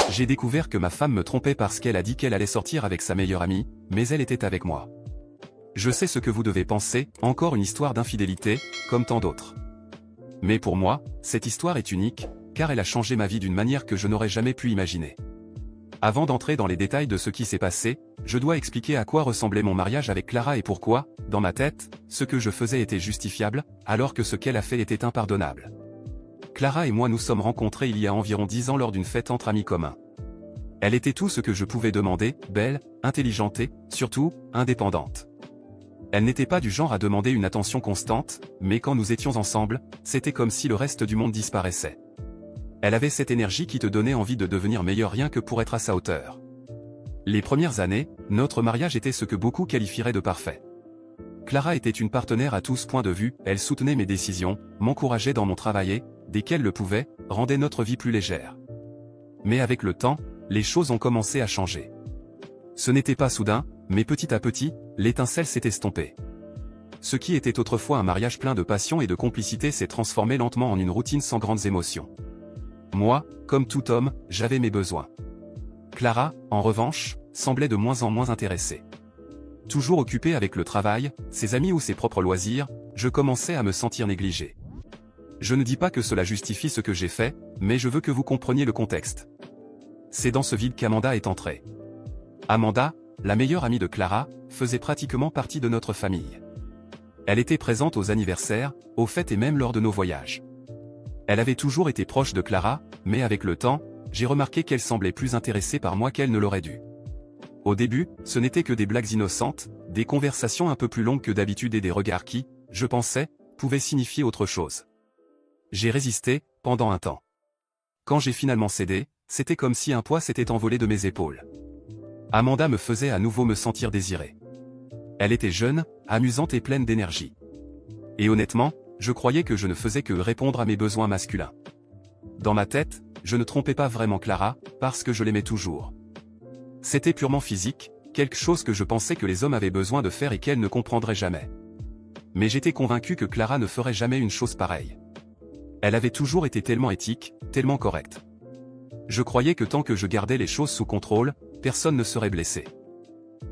J'ai découvert que ma femme me trompait parce qu'elle a dit qu'elle allait sortir avec sa meilleure amie, mais elle était avec moi. Je sais ce que vous devez penser, encore une histoire d'infidélité, comme tant d'autres. Mais pour moi, cette histoire est unique, car elle a changé ma vie d'une manière que je n'aurais jamais pu imaginer. Avant d'entrer dans les détails de ce qui s'est passé, je dois expliquer à quoi ressemblait mon mariage avec Clara et pourquoi, dans ma tête, ce que je faisais était justifiable, alors que ce qu'elle a fait était impardonnable. Clara et moi nous sommes rencontrés il y a environ 10 ans lors d'une fête entre amis communs. Elle était tout ce que je pouvais demander, belle, intelligente et, surtout, indépendante. Elle n'était pas du genre à demander une attention constante, mais quand nous étions ensemble, c'était comme si le reste du monde disparaissait. Elle avait cette énergie qui te donnait envie de devenir meilleur rien que pour être à sa hauteur. Les premières années, notre mariage était ce que beaucoup qualifieraient de parfait. Clara était une partenaire à tous points de vue, elle soutenait mes décisions, m'encourageait dans mon travail et, dès qu'elle le pouvait, rendait notre vie plus légère. Mais avec le temps, les choses ont commencé à changer. Ce n'était pas soudain, mais petit à petit, l'étincelle s'est estompée. Ce qui était autrefois un mariage plein de passion et de complicité s'est transformé lentement en une routine sans grandes émotions. Moi, comme tout homme, j'avais mes besoins. Clara, en revanche, semblait de moins en moins intéressée. Toujours occupée avec le travail, ses amis ou ses propres loisirs, je commençais à me sentir négligé. Je ne dis pas que cela justifie ce que j'ai fait, mais je veux que vous compreniez le contexte. C'est dans ce vide qu'Amanda est entrée. Amanda, la meilleure amie de Clara, faisait pratiquement partie de notre famille. Elle était présente aux anniversaires, aux fêtes et même lors de nos voyages. Elle avait toujours été proche de Clara, mais avec le temps, j'ai remarqué qu'elle semblait plus intéressée par moi qu'elle ne l'aurait dû. Au début, ce n'était que des blagues innocentes, des conversations un peu plus longues que d'habitude et des regards qui, je pensais, pouvaient signifier autre chose. J'ai résisté, pendant un temps. Quand j'ai finalement cédé, c'était comme si un poids s'était envolé de mes épaules. Amanda me faisait à nouveau me sentir désiré. Elle était jeune, amusante et pleine d'énergie. Et honnêtement, je croyais que je ne faisais que répondre à mes besoins masculins. Dans ma tête, je ne trompais pas vraiment Clara, parce que je l'aimais toujours. C'était purement physique, quelque chose que je pensais que les hommes avaient besoin de faire et qu'elle ne comprendrait jamais. Mais j'étais convaincu que Clara ne ferait jamais une chose pareille. Elle avait toujours été tellement éthique, tellement correcte. Je croyais que tant que je gardais les choses sous contrôle, personne ne serait blessé.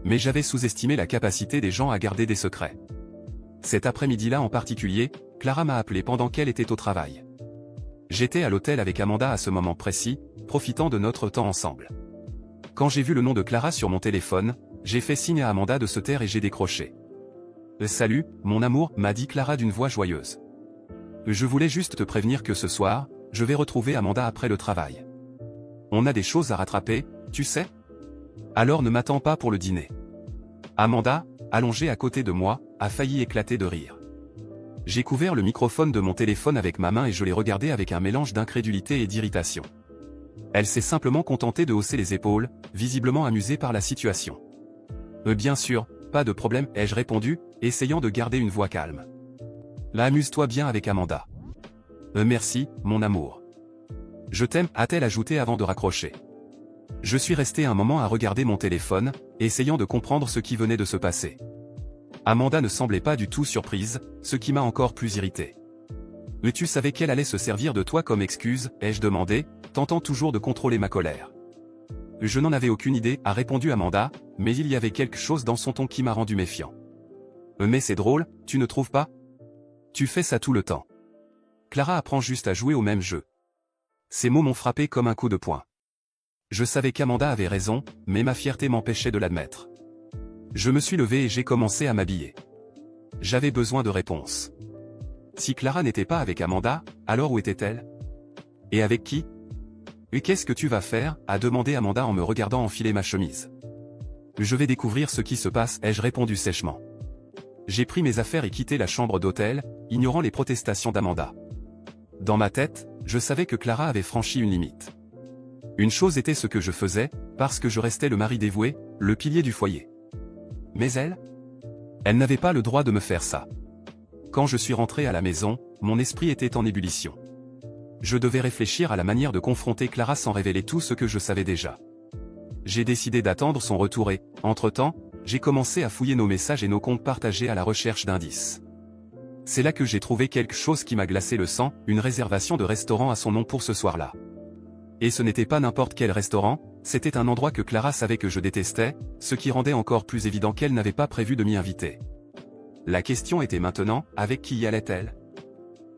Mais j'avais sous-estimé la capacité des gens à garder des secrets. Cet après-midi-là en particulier, Clara m'a appelé pendant qu'elle était au travail. J'étais à l'hôtel avec Amanda à ce moment précis, profitant de notre temps ensemble. Quand j'ai vu le nom de Clara sur mon téléphone, j'ai fait signe à Amanda de se taire et j'ai décroché. « Salut, mon amour » m'a dit Clara d'une voix joyeuse. « Je voulais juste te prévenir que ce soir, je vais retrouver Amanda après le travail. On a des choses à rattraper, tu sais ? Alors ne m'attends pas pour le dîner. » Amanda, allongée à côté de moi, a failli éclater de rire. J'ai couvert le microphone de mon téléphone avec ma main et je l'ai regardée avec un mélange d'incrédulité et d'irritation. Elle s'est simplement contentée de hausser les épaules, visiblement amusée par la situation. « Bien sûr, pas de problème » ai-je répondu, essayant de garder une voix calme. « Là, amuse-toi bien avec Amanda. »« Merci, mon amour. »« Je t'aime » a-t-elle ajouté avant de raccrocher. Je suis resté un moment à regarder mon téléphone, essayant de comprendre ce qui venait de se passer. Amanda ne semblait pas du tout surprise, ce qui m'a encore plus irrité. « Mais tu savais qu'elle allait se servir de toi comme excuse » ai-je demandé, tentant toujours de contrôler ma colère. « Je n'en avais aucune idée » a répondu Amanda, mais il y avait quelque chose dans son ton qui m'a rendu méfiant. « Mais c'est drôle, tu ne trouves pas ? Tu fais ça tout le temps. Clara apprend juste à jouer au même jeu. » Ces mots m'ont frappé comme un coup de poing. Je savais qu'Amanda avait raison, mais ma fierté m'empêchait de l'admettre. Je me suis levé et j'ai commencé à m'habiller. J'avais besoin de réponses. Si Clara n'était pas avec Amanda, alors où était-elle ? Et avec qui ? Et qu'est-ce que tu vas faire ? A demandé Amanda en me regardant enfiler ma chemise. Je vais découvrir ce qui se passe, ai-je répondu sèchement. J'ai pris mes affaires et quitté la chambre d'hôtel, ignorant les protestations d'Amanda. Dans ma tête, je savais que Clara avait franchi une limite. Une chose était ce que je faisais, parce que je restais le mari dévoué, le pilier du foyer. Mais elle n'avait pas le droit de me faire ça. Quand je suis rentré à la maison, mon esprit était en ébullition. Je devais réfléchir à la manière de confronter Clara sans révéler tout ce que je savais déjà. J'ai décidé d'attendre son retour et, entre-temps, j'ai commencé à fouiller nos messages et nos comptes partagés à la recherche d'indices. C'est là que j'ai trouvé quelque chose qui m'a glacé le sang, une réservation de restaurant à son nom pour ce soir-là. Et ce n'était pas n'importe quel restaurant, c'était un endroit que Clara savait que je détestais, ce qui rendait encore plus évident qu'elle n'avait pas prévu de m'y inviter. La question était maintenant, avec qui y allait-elle?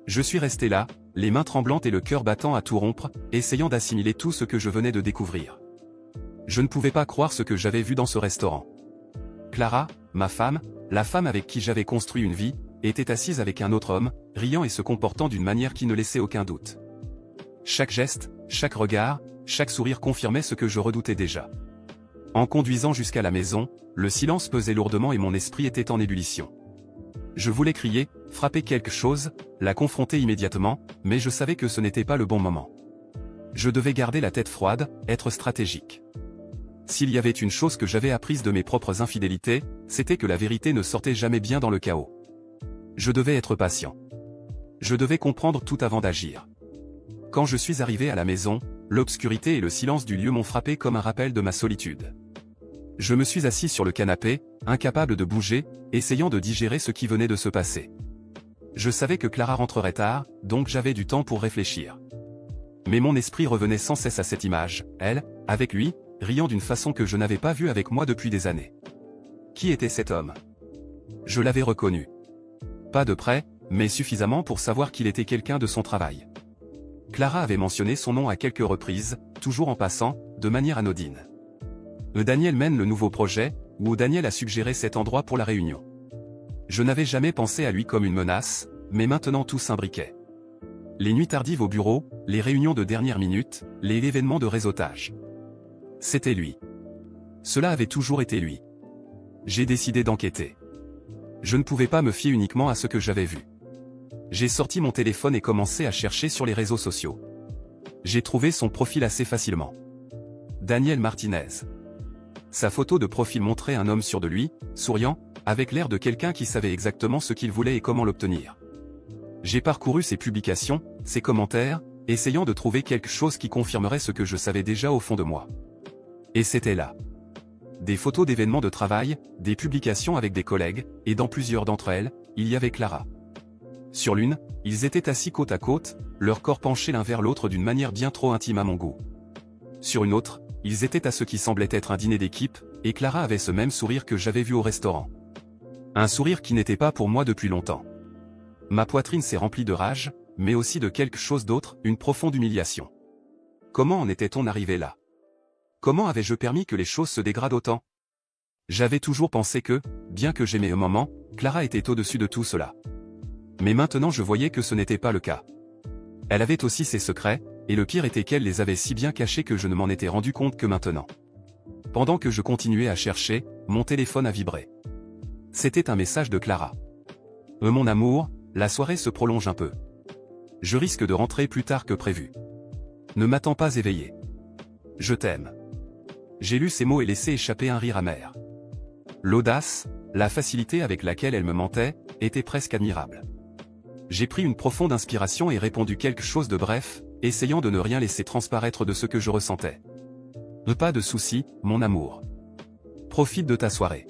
Je suis resté là, les mains tremblantes et le cœur battant à tout rompre, essayant d'assimiler tout ce que je venais de découvrir. Je ne pouvais pas croire ce que j'avais vu dans ce restaurant. Clara, ma femme, la femme avec qui j'avais construit une vie, était assise avec un autre homme, riant et se comportant d'une manière qui ne laissait aucun doute. Chaque geste, chaque regard, chaque sourire confirmait ce que je redoutais déjà. En conduisant jusqu'à la maison, le silence pesait lourdement et mon esprit était en ébullition. Je voulais crier, frapper quelque chose, la confronter immédiatement, mais je savais que ce n'était pas le bon moment. Je devais garder la tête froide, être stratégique. S'il y avait une chose que j'avais apprise de mes propres infidélités, c'était que la vérité ne sortait jamais bien dans le chaos. Je devais être patient. Je devais comprendre tout avant d'agir. Quand je suis arrivé à la maison, l'obscurité et le silence du lieu m'ont frappé comme un rappel de ma solitude. Je me suis assis sur le canapé, incapable de bouger, essayant de digérer ce qui venait de se passer. Je savais que Clara rentrerait tard, donc j'avais du temps pour réfléchir. Mais mon esprit revenait sans cesse à cette image, elle, avec lui, riant d'une façon que je n'avais pas vue avec moi depuis des années. Qui était cet homme? Je l'avais reconnu. Pas de près, mais suffisamment pour savoir qu'il était quelqu'un de son travail. Clara avait mentionné son nom à quelques reprises, toujours en passant, de manière anodine. Daniel mène le nouveau projet, où Daniel a suggéré cet endroit pour la réunion. Je n'avais jamais pensé à lui comme une menace, mais maintenant tout s'imbriquait. Les nuits tardives au bureau, les réunions de dernière minute, les événements de réseautage. C'était lui. Cela avait toujours été lui. J'ai décidé d'enquêter. Je ne pouvais pas me fier uniquement à ce que j'avais vu. J'ai sorti mon téléphone et commencé à chercher sur les réseaux sociaux. J'ai trouvé son profil assez facilement. Daniel Martinez. Sa photo de profil montrait un homme sûr de lui, souriant, avec l'air de quelqu'un qui savait exactement ce qu'il voulait et comment l'obtenir. J'ai parcouru ses publications, ses commentaires, essayant de trouver quelque chose qui confirmerait ce que je savais déjà au fond de moi. Et c'était là. Des photos d'événements de travail, des publications avec des collègues, et dans plusieurs d'entre elles, il y avait Clara. Sur l'une, ils étaient assis côte à côte, leurs corps penchés l'un vers l'autre d'une manière bien trop intime à mon goût. Sur une autre, ils étaient à ce qui semblait être un dîner d'équipe, et Clara avait ce même sourire que j'avais vu au restaurant. Un sourire qui n'était pas pour moi depuis longtemps. Ma poitrine s'est remplie de rage, mais aussi de quelque chose d'autre, une profonde humiliation. Comment en était-on arrivé là? Comment avais-je permis que les choses se dégradent autant? J'avais toujours pensé que, bien que j'aimais un moment, Clara était au-dessus de tout cela. Mais maintenant je voyais que ce n'était pas le cas. Elle avait aussi ses secrets, et le pire était qu'elle les avait si bien cachés que je ne m'en étais rendu compte que maintenant. Pendant que je continuais à chercher, mon téléphone a vibré. C'était un message de Clara. Mon amour, la soirée se prolonge un peu. Je risque de rentrer plus tard que prévu. Ne m'attends pas éveillé. Je t'aime. J'ai lu ces mots et laissé échapper un rire amer. L'audace, la facilité avec laquelle elle me mentait, était presque admirable. J'ai pris une profonde inspiration et répondu quelque chose de bref, essayant de ne rien laisser transparaître de ce que je ressentais. Pas de souci, mon amour. Profite de ta soirée.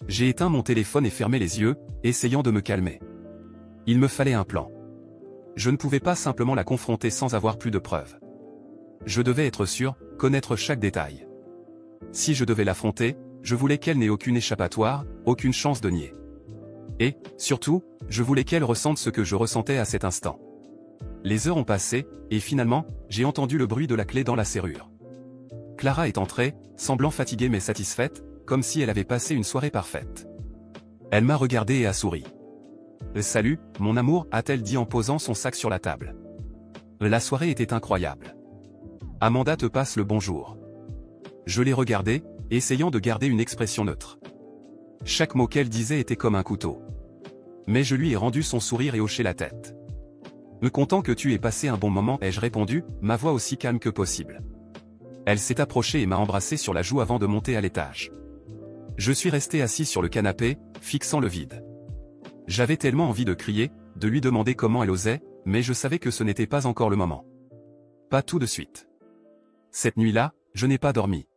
J'ai éteint mon téléphone et fermé les yeux, essayant de me calmer. Il me fallait un plan. Je ne pouvais pas simplement la confronter sans avoir plus de preuves. Je devais être sûr, connaître chaque détail. Si je devais l'affronter, je voulais qu'elle n'ait aucune échappatoire, aucune chance de nier. Et, surtout, je voulais qu'elle ressente ce que je ressentais à cet instant. Les heures ont passé, et finalement, j'ai entendu le bruit de la clé dans la serrure. Clara est entrée, semblant fatiguée mais satisfaite, comme si elle avait passé une soirée parfaite. Elle m'a regardé et a souri. « Salut, mon amour » a-t-elle dit en posant son sac sur la table. La soirée était incroyable. Amanda te passe le bonjour. Je l'ai regardée, essayant de garder une expression neutre. Chaque mot qu'elle disait était comme un couteau. Mais je lui ai rendu son sourire et hoché la tête. Me content que tu aies passé un bon moment, ai-je répondu, ma voix aussi calme que possible. Elle s'est approchée et m'a embrassé sur la joue avant de monter à l'étage. Je suis resté assis sur le canapé, fixant le vide. J'avais tellement envie de crier, de lui demander comment elle osait, mais je savais que ce n'était pas encore le moment. Pas tout de suite. Cette nuit-là, je n'ai pas dormi.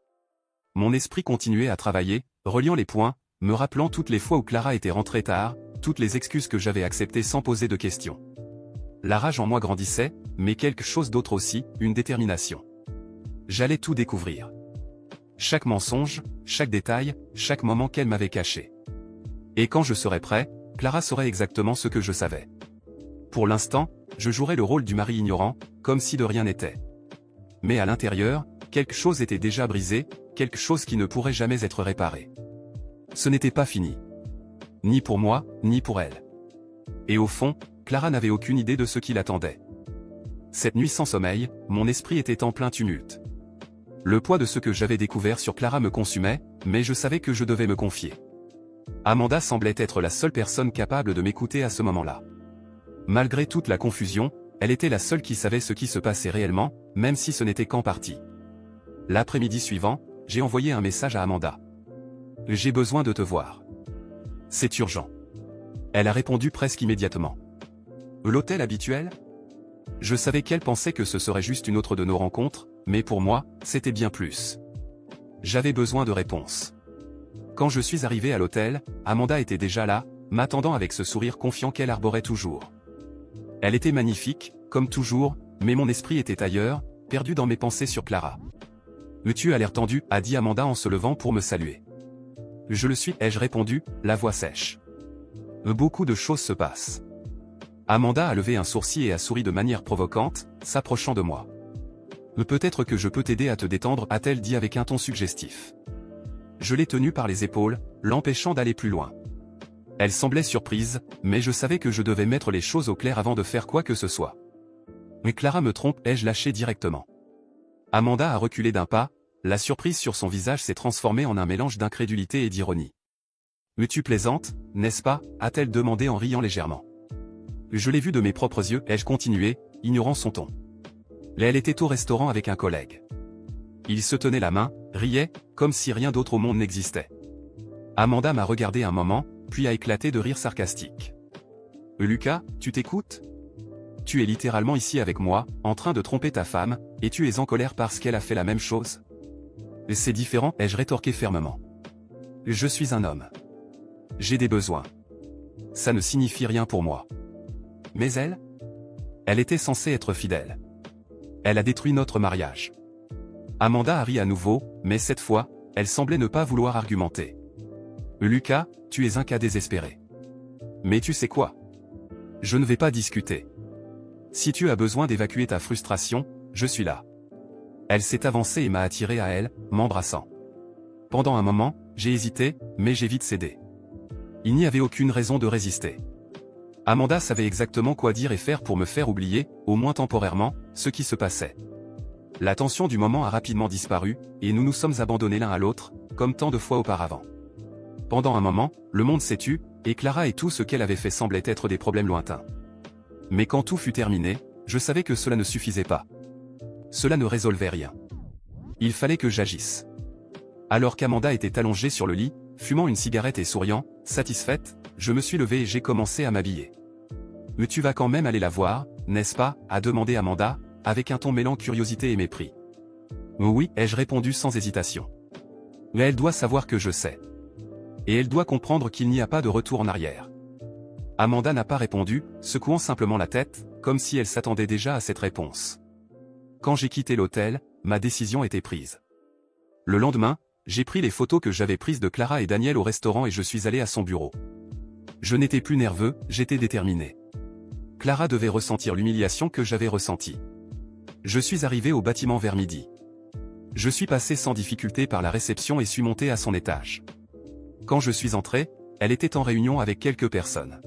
Mon esprit continuait à travailler, reliant les points, me rappelant toutes les fois où Clara était rentrée tard, toutes les excuses que j'avais acceptées sans poser de questions. La rage en moi grandissait, mais quelque chose d'autre aussi, une détermination. J'allais tout découvrir. Chaque mensonge, chaque détail, chaque moment qu'elle m'avait caché. Et quand je serais prêt, Clara saurait exactement ce que je savais. Pour l'instant, je jouerais le rôle du mari ignorant, comme si de rien n'était. Mais à l'intérieur, quelque chose était déjà brisé, quelque chose qui ne pourrait jamais être réparé. Ce n'était pas fini. Ni pour moi, ni pour elle. Et au fond, Clara n'avait aucune idée de ce qui l'attendait. Cette nuit sans sommeil, mon esprit était en plein tumulte. Le poids de ce que j'avais découvert sur Clara me consumait, mais je savais que je devais me confier. Amanda semblait être la seule personne capable de m'écouter à ce moment-là. Malgré toute la confusion, elle était la seule qui savait ce qui se passait réellement, même si ce n'était qu'en partie. L'après-midi suivant, j'ai envoyé un message à Amanda. « J'ai besoin de te voir. C'est urgent. » Elle a répondu presque immédiatement. « L'hôtel habituel ?» Je savais qu'elle pensait que ce serait juste une autre de nos rencontres, mais pour moi, c'était bien plus. J'avais besoin de réponses. Quand je suis arrivé à l'hôtel, Amanda était déjà là, m'attendant avec ce sourire confiant qu'elle arborait toujours. Elle était magnifique, comme toujours, mais mon esprit était ailleurs, perdu dans mes pensées sur Clara. « Tu as l'air tendu » a dit Amanda en se levant pour me saluer. « Je le suis » ai-je répondu, la voix sèche. « Beaucoup de choses se passent. » Amanda a levé un sourcil et a souri de manière provocante, s'approchant de moi. « Peut-être que je peux t'aider à te détendre » a-t-elle dit avec un ton suggestif. Je l'ai tenue par les épaules, l'empêchant d'aller plus loin. Elle semblait surprise, mais je savais que je devais mettre les choses au clair avant de faire quoi que ce soit. « Mais Clara me trompe » ai-je lâché directement. Amanda a reculé d'un pas, la surprise sur son visage s'est transformée en un mélange d'incrédulité et d'ironie. « Mais tu plaisantes, n'est-ce pas » a-t-elle demandé en riant légèrement. Je l'ai vu de mes propres yeux ai-je continué, ignorant son ton. Elle était au restaurant avec un collègue. Ils se tenaient la main, riaient, comme si rien d'autre au monde n'existait. Amanda m'a regardé un moment, puis a éclaté de rire sarcastique. « Lucas, tu t'écoutes ? Tu es littéralement ici avec moi, en train de tromper ta femme, et tu es en colère parce qu'elle a fait la même chose ? C'est différent, ai-je rétorqué fermement. Je suis un homme. J'ai des besoins. Ça ne signifie rien pour moi. Mais elle ? Elle était censée être fidèle. Elle a détruit notre mariage. » Amanda a ri à nouveau, mais cette fois, elle semblait ne pas vouloir argumenter. « Lucas, tu es un cas désespéré. Mais tu sais quoi ? Je ne vais pas discuter. Si tu as besoin d'évacuer ta frustration, je suis là. » Elle s'est avancée et m'a attiré à elle, m'embrassant. Pendant un moment, j'ai hésité, mais j'ai vite cédé. Il n'y avait aucune raison de résister. Amanda savait exactement quoi dire et faire pour me faire oublier, au moins temporairement, ce qui se passait. La tension du moment a rapidement disparu, et nous nous sommes abandonnés l'un à l'autre, comme tant de fois auparavant. Pendant un moment, le monde s'est tu, et Clara et tout ce qu'elle avait fait semblait être des problèmes lointains. Mais quand tout fut terminé, je savais que cela ne suffisait pas. Cela ne résolvait rien. Il fallait que j'agisse. Alors qu'Amanda était allongée sur le lit, fumant une cigarette et souriant, satisfaite, je me suis levé et j'ai commencé à m'habiller. « Mais tu vas quand même aller la voir, n'est-ce pas » a demandé Amanda, avec un ton mêlant curiosité et mépris. « Oui » ai-je répondu sans hésitation. « Mais elle doit savoir que je sais. Et elle doit comprendre qu'il n'y a pas de retour en arrière. » Amanda n'a pas répondu, secouant simplement la tête, comme si elle s'attendait déjà à cette réponse. Quand j'ai quitté l'hôtel, ma décision était prise. Le lendemain, j'ai pris les photos que j'avais prises de Clara et Daniel au restaurant et je suis allé à son bureau. Je n'étais plus nerveux, j'étais déterminé. Clara devait ressentir l'humiliation que j'avais ressentie. Je suis arrivé au bâtiment vers midi. Je suis passé sans difficulté par la réception et suis monté à son étage. Quand je suis entré, elle était en réunion avec quelques personnes.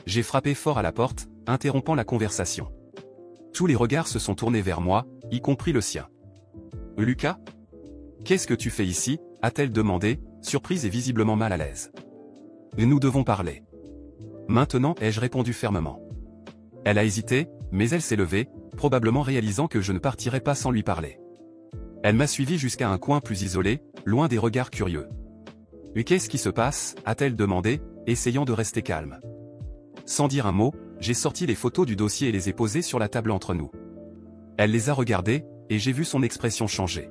J'ai frappé fort à la porte, interrompant la conversation. Tous les regards se sont tournés vers moi, y compris le sien. « Lucas ? Qu'est-ce que tu fais ici » a-t-elle demandé, surprise et visiblement mal à l'aise. « Nous devons parler. » Maintenant ai-je répondu fermement. Elle a hésité, mais elle s'est levée, probablement réalisant que je ne partirais pas sans lui parler. Elle m'a suivi jusqu'à un coin plus isolé, loin des regards curieux. « Mais qu'est-ce qui se passe » a-t-elle demandé, essayant de rester calme. Sans dire un mot, j'ai sorti les photos du dossier et les ai posées sur la table entre nous. Elle les a regardées, et j'ai vu son expression changer.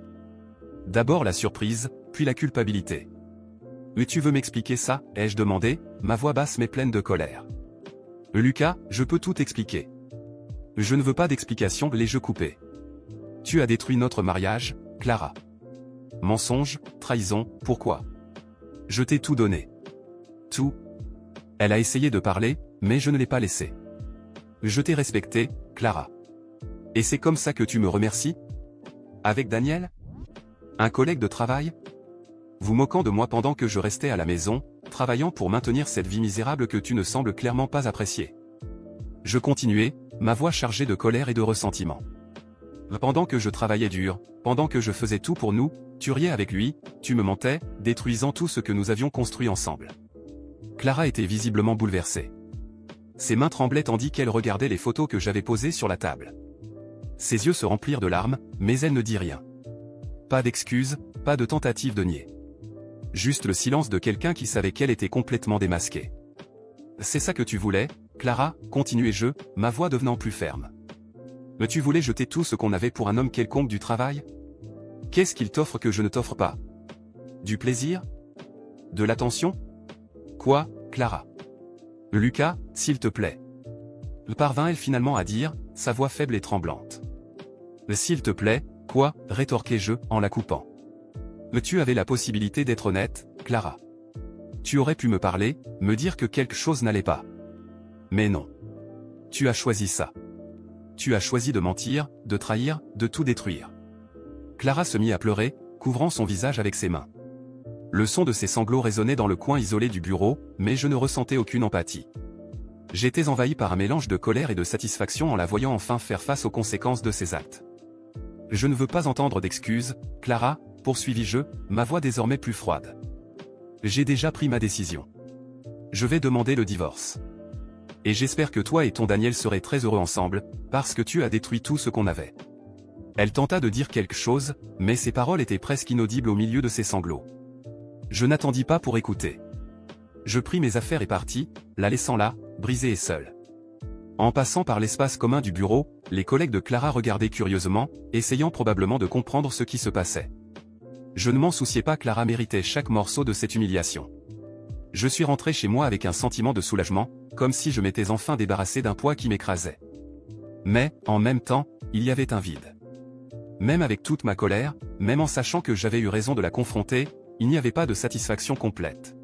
D'abord la surprise, puis la culpabilité. « Mais tu veux m'expliquer ça » ai-je demandé, ma voix basse mais pleine de colère. « Lucas, je peux tout expliquer. » Je ne veux pas d'explication, l'ai-je coupé. Tu as détruit notre mariage, Clara. Mensonge, trahison, pourquoi? Je t'ai tout donné. Tout. Elle a essayé de parler, mais je ne l'ai pas laissé. Je t'ai respecté, Clara. Et c'est comme ça que tu me remercies? Avec Daniel? Un collègue de travail? Vous moquant de moi pendant que je restais à la maison, travaillant pour maintenir cette vie misérable que tu ne sembles clairement pas apprécier. Je continuais, ma voix chargée de colère et de ressentiment. Pendant que je travaillais dur, pendant que je faisais tout pour nous, tu riais avec lui, tu me mentais, détruisant tout ce que nous avions construit ensemble. Clara était visiblement bouleversée. Ses mains tremblaient tandis qu'elle regardait les photos que j'avais posées sur la table. Ses yeux se remplirent de larmes, mais elle ne dit rien. Pas d'excuses, pas de tentative de nier. Juste le silence de quelqu'un qui savait qu'elle était complètement démasquée. C'est ça que tu voulais, Clara, continuai-je, ma voix devenant plus ferme. Mais tu voulais jeter tout ce qu'on avait pour un homme quelconque du travail? Qu'est-ce qu'il t'offre que je ne t'offre pas? Du plaisir? De l'attention? Quoi, Clara? Lucas, s'il te plaît. Parvint-elle finalement à dire, sa voix faible et tremblante. S'il te plaît, quoi, rétorquai-je, en la coupant. Tu avais la possibilité d'être honnête, Clara. Tu aurais pu me parler, me dire que quelque chose n'allait pas. Mais non. Tu as choisi ça. Tu as choisi de mentir, de trahir, de tout détruire. Clara se mit à pleurer, couvrant son visage avec ses mains. Le son de ses sanglots résonnait dans le coin isolé du bureau, mais je ne ressentais aucune empathie. J'étais envahi par un mélange de colère et de satisfaction en la voyant enfin faire face aux conséquences de ses actes. Je ne veux pas entendre d'excuses, Clara, poursuivis-je, ma voix désormais plus froide. J'ai déjà pris ma décision. Je vais demander le divorce. Et j'espère que toi et ton Daniel serez très heureux ensemble, parce que tu as détruit tout ce qu'on avait. Elle tenta de dire quelque chose, mais ses paroles étaient presque inaudibles au milieu de ses sanglots. Je n'attendis pas pour écouter. Je pris mes affaires et partis, la laissant là, brisée et seule. En passant par l'espace commun du bureau, les collègues de Clara regardaient curieusement, essayant probablement de comprendre ce qui se passait. Je ne m'en souciais pas, Clara méritait chaque morceau de cette humiliation. Je suis rentré chez moi avec un sentiment de soulagement, comme si je m'étais enfin débarrassé d'un poids qui m'écrasait. Mais, en même temps, il y avait un vide. Même avec toute ma colère, même en sachant que j'avais eu raison de la confronter, il n'y avait pas de satisfaction complète.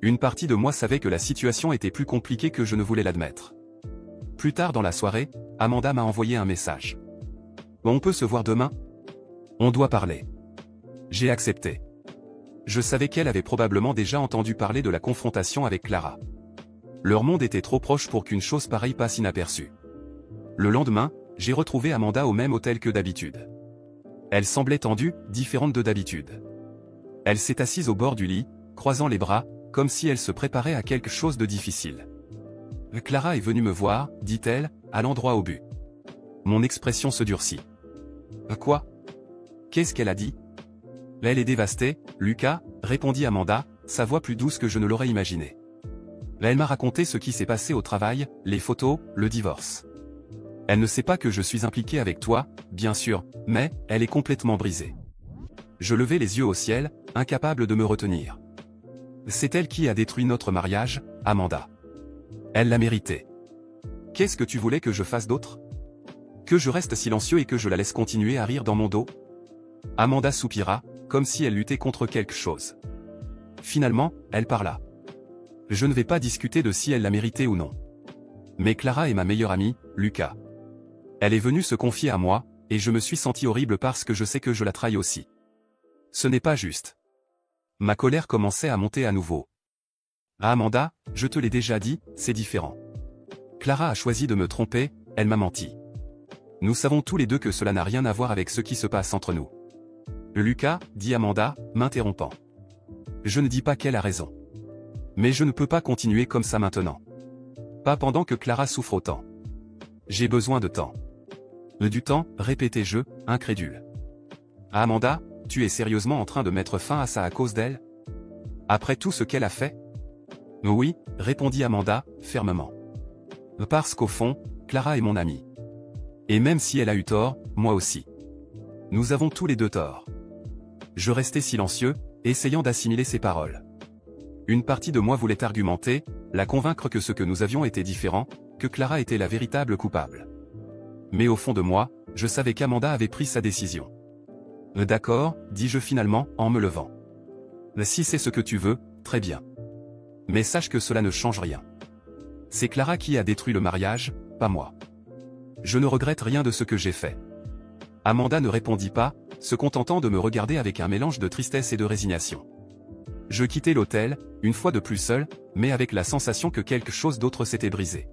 Une partie de moi savait que la situation était plus compliquée que je ne voulais l'admettre. Plus tard dans la soirée, Amanda m'a envoyé un message. On peut se voir demain? On doit parler. J'ai accepté. Je savais qu'elle avait probablement déjà entendu parler de la confrontation avec Clara. Leur monde était trop proche pour qu'une chose pareille passe inaperçue. Le lendemain, j'ai retrouvé Amanda au même hôtel que d'habitude. Elle semblait tendue, différente de d'habitude. Elle s'est assise au bord du lit, croisant les bras, comme si elle se préparait à quelque chose de difficile. Clara est venue me voir, dit-elle, allant droit au but. Mon expression se durcit. Quoi? Qu'est-ce qu'elle a dit? Elle est dévastée, Lucas, répondit Amanda, sa voix plus douce que je ne l'aurais imaginé. Elle m'a raconté ce qui s'est passé au travail, les photos, le divorce. Elle ne sait pas que je suis impliqué avec toi, bien sûr, mais elle est complètement brisée. Je levai les yeux au ciel, incapable de me retenir. C'est elle qui a détruit notre mariage, Amanda. Elle l'a mérité. Qu'est-ce que tu voulais que je fasse d'autre? Que je reste silencieux et que je la laisse continuer à rire dans mon dos? Amanda soupira, comme si elle luttait contre quelque chose. Finalement, elle parla. Je ne vais pas discuter de si elle l'a mérité ou non. Mais Clara est ma meilleure amie, Lucas. Elle est venue se confier à moi, et je me suis senti horrible parce que je sais que je la trahis aussi. Ce n'est pas juste. Ma colère commençait à monter à nouveau. Ah Amanda, je te l'ai déjà dit, c'est différent. Clara a choisi de me tromper, elle m'a menti. Nous savons tous les deux que cela n'a rien à voir avec ce qui se passe entre nous. Lucas, dit Amanda, m'interrompant. Je ne dis pas qu'elle a raison. Mais je ne peux pas continuer comme ça maintenant. Pas pendant que Clara souffre autant. J'ai besoin de temps. Du temps, répétai-je, incrédule. Ah Amanda, tu es sérieusement en train de mettre fin à ça à cause d'elle? Après tout ce qu'elle a fait? Oui, répondit Amanda, fermement. Parce qu'au fond, Clara est mon amie. Et même si elle a eu tort, moi aussi. Nous avons tous les deux tort. Je restais silencieux, essayant d'assimiler ses paroles. Une partie de moi voulait argumenter, la convaincre que ce que nous avions était différent, que Clara était la véritable coupable. Mais au fond de moi, je savais qu'Amanda avait pris sa décision. D'accord, dis-je finalement, en me levant. Si c'est ce que tu veux, très bien. Mais sache que cela ne change rien. C'est Clara qui a détruit le mariage, pas moi. Je ne regrette rien de ce que j'ai fait. Amanda ne répondit pas, se contentant de me regarder avec un mélange de tristesse et de résignation. Je quittai l'hôtel, une fois de plus seul, mais avec la sensation que quelque chose d'autre s'était brisé.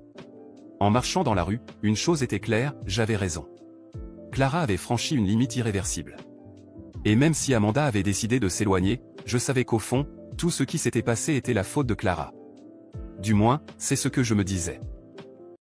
En marchant dans la rue, une chose était claire, j'avais raison. Clara avait franchi une limite irréversible. Et même si Amanda avait décidé de s'éloigner, je savais qu'au fond, tout ce qui s'était passé était la faute de Clara. Du moins, c'est ce que je me disais.